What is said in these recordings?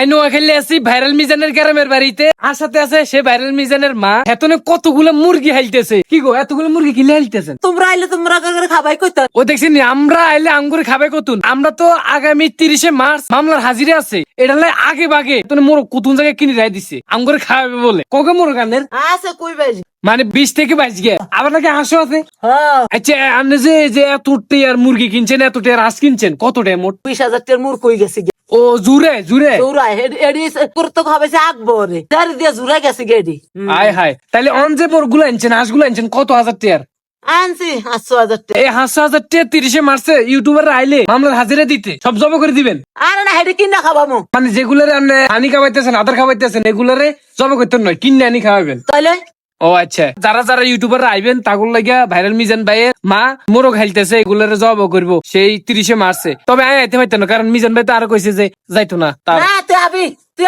আইনো খেলে আছি ভাইরাল মিজানের গ্রামের বাড়িতে আসাতে আছে সে ভাইরাল মিজানের মা এতনে কতগুলো মুরগি হাইলতেছে। কি গো এতগুলো মুরগি কিনে হাইলতেছেন? তোমরা আইলে তোমরা করে খাবাই কইতা। ও দেখছেন আমরা আইলে আঙ্গুরে খাবে কতুন। আমরা তো আগামী 30শে মার্চ মামলার হাজিরা আছে, এটা লাই আগে বাগে তুমি মোর কুতুন জায়গায় কিনে রাই দিছে আঙ্গুরে খাবে বলে। কগে মোর গানের আছে কই বাজি মানে 20 থেকে 22 গে আবার নাকি হাঁসও আছে। হ্যাঁ আচ্ছা আপনি যে এত টিয়ার মুরগি কিনছেন, এত টিয়ার হাঁস কিনছেন, কত টাকা মোট? 20,000 টাকার মুর কই গেছে গে ও জুড়ে জুড়ে জুরা এডি করতে হবে সে আকবরে তার দিয়া জুরা গেছে গেডি আয় হায়। তাহলে অন যে মোর গুলো আনছেন হাঁসগুলো আনছেন কত হাজার টিয়ার? আনছি 800,000 টাকা। এই 500,000 টাকা 30শে মার্চে ইউটিউবার আইলে মামলার হাজিরা দিতে সব জব করে দিবেন? আরে না হেডি কিনা খাবামু মানে যেগুলারে আপনি পানি খাওয়াইতেছেন আদার খাওয়াইতেছেন এগুলারে জব করতে নয়, কিনে আনি খাওয়াবেন। তাইলে ও আচ্ছা, যারা যারা ইউটিউবার আইবেন তাগুর লাগিয়া ভাইরাল মিজান ভাইয়ের মা মোরগ খাইতেছে এগুলারে জব করবো সেই 30শে মার্চে। তবে আমি আইতে পারতেন না, কারণ মিজান ভাই তো আরো কইছে যে যাইতো না। তার না তুই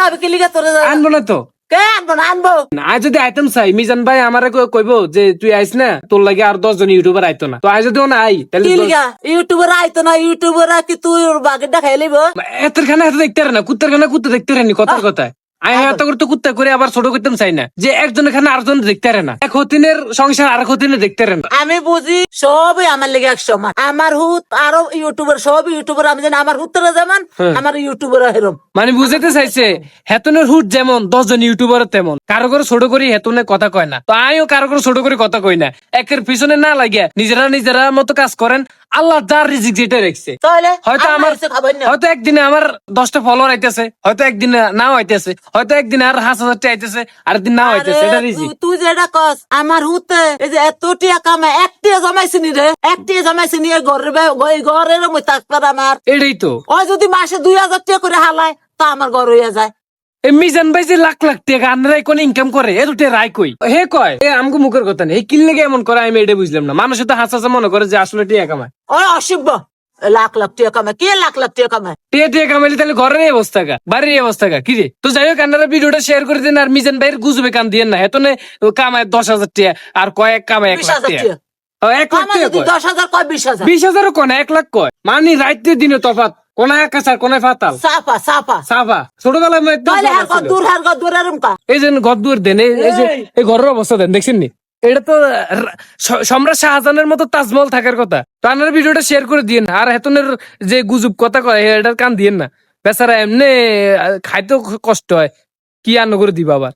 আবি কি লিগা তোরে আনবো না তো। কে আনবো না আনবো আজ যদি আইতেম চাই মিজান ভাই আমারে কইবো যে তুই আইস না, তোর লাগে আর 10 জন ইউটিউবার আইতো না। তো আজ যদি না আই তাহলে কি লিগা ইউটিউবার আইতো না ইউটিউবার কি তুই ওর বাগেরটা খাই লইব এতের খানা হাতে দেখতে পারে না, কুত্তার খানা কুত্তা দেখতে পারেনি কথার কথায়। আমি এত করতে কুত্তা করে আবার ছোট করতাম চাই না যে একজনের খানা আরেকজন দেখতে পারে না, এক হতিনের সংসার আর এক হতিনে দেখতে পারে না। আমি বুঝি সবই আমার লেগে এক সমান। আমার হুত আরো ইউটিউবার সব ইউটিউবার আমি জানি আমার হুতরা যেমন আমার ইউটিউবার হেরম। মানে বুঝাতে চাইছে হেতনের হুট যেমন 10 জন ইউটিউবার তেমন, কারো করে ছোট করি হেতনে কথা কয় না। তো আমিও কারো করে ছোট করে কথা কই না, একের পিছনে না লাগিয়া নিজেরা মতো কাজ করেন। আল্লাহ যার রিজিক যেটা রেখছে। তাহলে হয়তো হয়তো একদিনে আমার 10টা ফলোয়ার আইতেছে, হয়তো একদিনে নাও আইতেছে, হয়তো একদিনে আর 5,000 টা আইতেছে, আর একদিন নাও আইতেছে। এটা রিজিক। তুই যেটা কস আমার হুতে এই যে এত টিয়া কামাই একটিয়া জমাইছিনি রে একটিয়া জমাইছিনি ঘরের মই থাকবার আমার এটাই তো। ওই যদি মাসে 2,000 টাকা করে হালায় তা আমার ঘর হইয়া যায়। এই মিজান ভাই যে লাখ লাখ টাকা আন্দারাই কোন ইনকাম করে এ দুটো রায় কই? হে কয় এ আমগো মুখের কথা নেই, কিনলে এমন করে আমি এটা বুঝলাম না। মানুষের তো হাসা মনে করে যে আসলে টিয়া কামায়। ওই অসভ্য লাখ লাখ টাকা কামায় কে লাখ লাখ টাকা কামায়? টিয়া কামাইলে তাহলে ঘরের এই অবস্থা গা, বাড়ির এই অবস্থা গা। কি রে? তো যাই হোক আপনারা ভিডিওটা শেয়ার করে দিন আর মিজান ভাইয়ের গুজবে কান দিয়েন না। হেতনে কামায় 10,000 টাকা আর কয়েক কামায় 1 লাখ 20,000 টাকা। টাকা 1 লাখ আমার টাকা যদি কয়। 10,000 কয় 20,000 20,000 কোন 1 লাখ কয়? মানে রাইতে দিনে তফাৎ, কোনায় আকাশ আর কোনায় পাতাল। সাফা সাফা সাফা ছোটবেলায় আমার একদম তাহলে সাফা ছিল। হার দূর এরম কা এই যে ঘর দুয়ার দেন, এই যে এই ঘরের অবস্থা দেন, দেখছেন নি? এটা তো সম্রাট শাহজাহানের মতো তাজমহল থাকার কথা। তো আপনারা ভিডিওটা শেয়ার করে দিয়েন আর হেতনের যে গুজব কথা কয় এটার কান দিয়েন না। বেচারা এমনি খাইতেও কষ্ট হয়, কি আন্ন করে দিবা আবার।